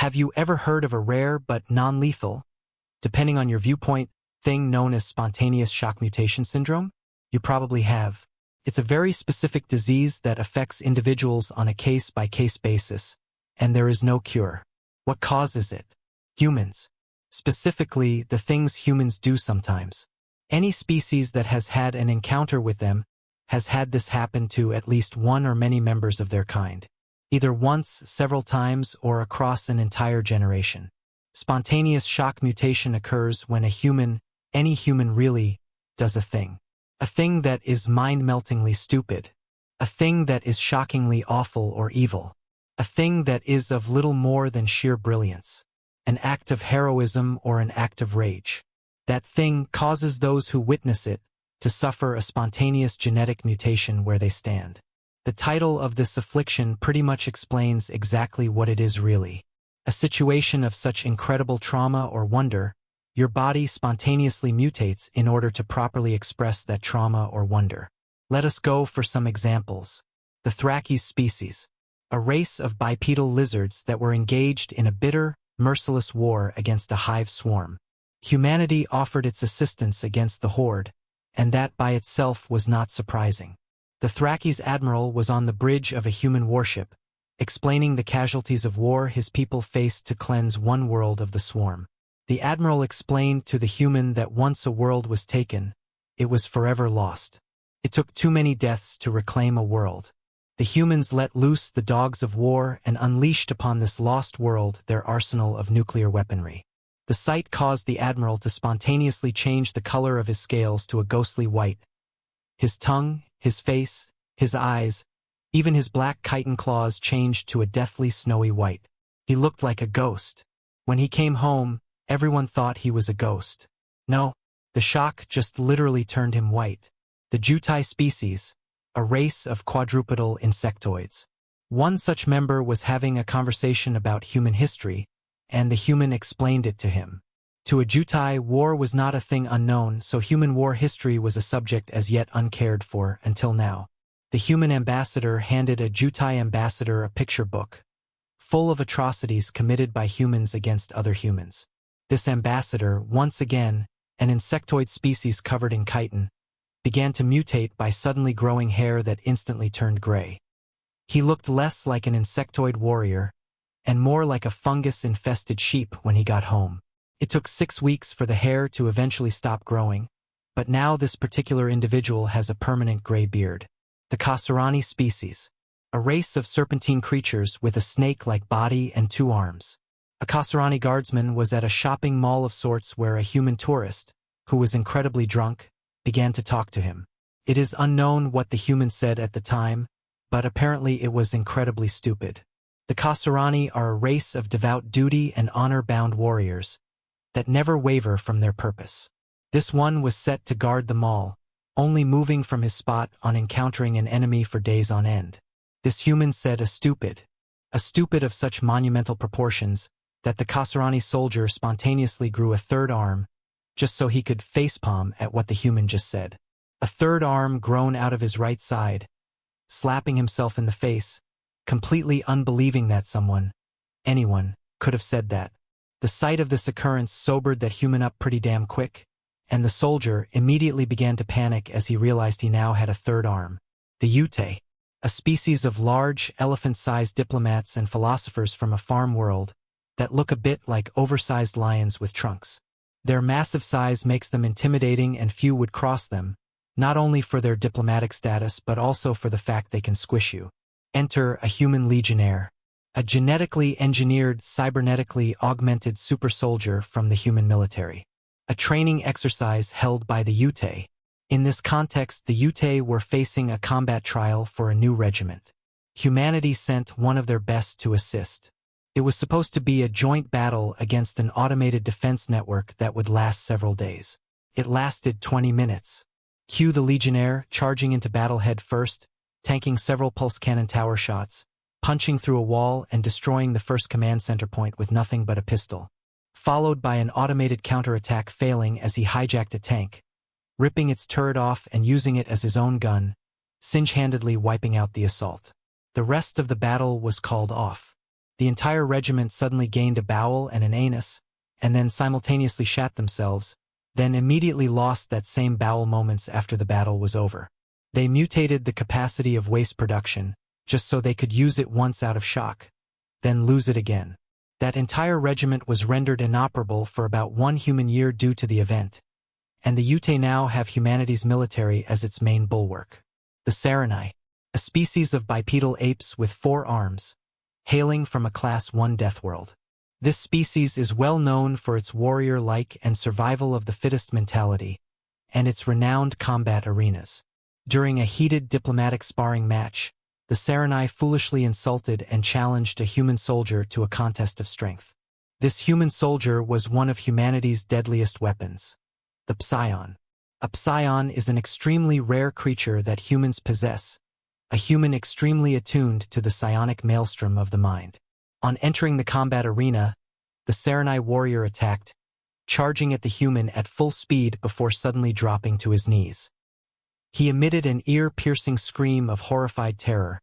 Have you ever heard of a rare but non-lethal, depending on your viewpoint, thing known as spontaneous shock mutation syndrome? You probably have. It's a very specific disease that affects individuals on a case-by-case basis, and there is no cure. What causes it? Humans. Specifically, the things humans do sometimes. Any species that has had an encounter with them has had this happen to at least one or many members of their kind. Either once, several times, or across an entire generation. Spontaneous shock mutation occurs when a human, any human really, does a thing. A thing that is mind-meltingly stupid. A thing that is shockingly awful or evil. A thing that is of little more than sheer brilliance. An act of heroism or an act of rage. That thing causes those who witness it to suffer a spontaneous genetic mutation where they stand. The title of this affliction pretty much explains exactly what it is really. A situation of such incredible trauma or wonder, your body spontaneously mutates in order to properly express that trauma or wonder. Let us go for some examples. The Thrakies species, a race of bipedal lizards that were engaged in a bitter, merciless war against a hive swarm. Humanity offered its assistance against the horde, and that by itself was not surprising. The Thrakies admiral was on the bridge of a human warship, explaining the casualties of war his people faced to cleanse one world of the swarm. The admiral explained to the human that once a world was taken, it was forever lost. It took too many deaths to reclaim a world. The humans let loose the dogs of war and unleashed upon this lost world their arsenal of nuclear weaponry. The sight caused the admiral to spontaneously change the color of his scales to a ghostly white. His tongue, his face, his eyes, even his black chitin claws changed to a deathly snowy white. He looked like a ghost. When he came home, everyone thought he was a ghost. No, the shock just literally turned him white. The Jutai species, a race of quadrupedal insectoids. One such member was having a conversation about human history, and the human explained it to him. To a Jutai, war was not a thing unknown, so human war history was a subject as yet uncared for until now. The human ambassador handed a Jutai ambassador a picture book, full of atrocities committed by humans against other humans. This ambassador, once again, an insectoid species covered in chitin, began to mutate by suddenly growing hair that instantly turned gray. He looked less like an insectoid warrior, and more like a fungus-infested sheep when he got home. It took 6 weeks for the hair to eventually stop growing, but now this particular individual has a permanent gray beard. The Kasarani species, a race of serpentine creatures with a snake-like body and 2 arms. A Kasarani guardsman was at a shopping mall of sorts where a human tourist, who was incredibly drunk, began to talk to him. It is unknown what the human said at the time, but apparently it was incredibly stupid. The Kasarani are a race of devout duty and honor-bound warriors that never waver from their purpose. This one was set to guard the mall, only moving from his spot on encountering an enemy for days on end. This human said a stupid of such monumental proportions that the Kasarani soldier spontaneously grew a 3rd arm, just so he could facepalm at what the human just said. A 3rd arm grown out of his right side, slapping himself in the face, completely unbelieving that anyone, could have said that. The sight of this occurrence sobered that human up pretty damn quick, and the soldier immediately began to panic as he realized he now had a 3rd arm. The Ute, a species of large, elephant-sized diplomats and philosophers from a farm world that look a bit like oversized lions with trunks. Their massive size makes them intimidating and few would cross them, not only for their diplomatic status but also for the fact they can squish you. Enter a human legionnaire, a genetically engineered, cybernetically augmented super soldier from the human military. A training exercise held by the Ute. In this context, the Ute were facing a combat trial for a new regiment. Humanity sent one of their best to assist. It was supposed to be a joint battle against an automated defense network that would last several days. It lasted 20 minutes. Cue the Legionnaire charging into battle head first, tanking several pulse cannon tower shots, punching through a wall and destroying the first command center point with nothing but a pistol. Followed by an automated counterattack failing as he hijacked a tank, ripping its turret off and using it as his own gun, single-handedly wiping out the assault. The rest of the battle was called off. The entire regiment suddenly gained a bowel and an anus, and then simultaneously shat themselves, then immediately lost that same bowel moments after the battle was over. They mutated the capacity of waste production, just so they could use it once out of shock, then lose it again. That entire regiment was rendered inoperable for about 1 human year due to the event, and the Ute now have humanity's military as its main bulwark. The Scifi, a species of bipedal apes with 4 arms, hailing from a Class 1 Deathworld. This species is well known for its warrior-like and survival-of-the-fittest mentality, and its renowned combat arenas. During a heated diplomatic sparring match, the Scifi foolishly insulted and challenged a human soldier to a contest of strength. This human soldier was one of humanity's deadliest weapons, the Psion. A Psion is an extremely rare creature that humans possess, a human extremely attuned to the psionic maelstrom of the mind. On entering the combat arena, the Scifi warrior attacked, charging at the human at full speed before suddenly dropping to his knees. He emitted an ear-piercing scream of horrified terror.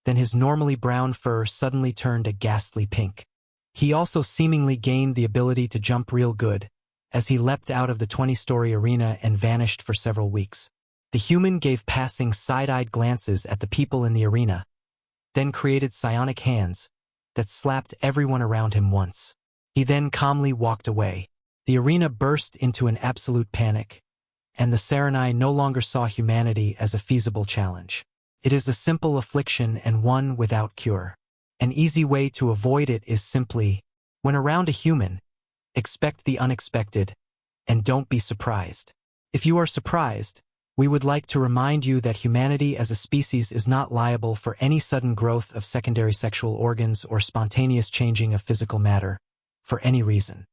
Then his normally brown fur suddenly turned a ghastly pink. He also seemingly gained the ability to jump real good, as he leapt out of the 20-story arena and vanished for several weeks. The human gave passing side-eyed glances at the people in the arena, then created psionic hands that slapped everyone around him once. He then calmly walked away. The arena burst into an absolute panic, and the Scifi no longer saw humanity as a feasible challenge. It is a simple affliction and one without cure. An easy way to avoid it is simply, when around a human, expect the unexpected, and don't be surprised. If you are surprised, we would like to remind you that humanity as a species is not liable for any sudden growth of secondary sexual organs or spontaneous changing of physical matter, for any reason.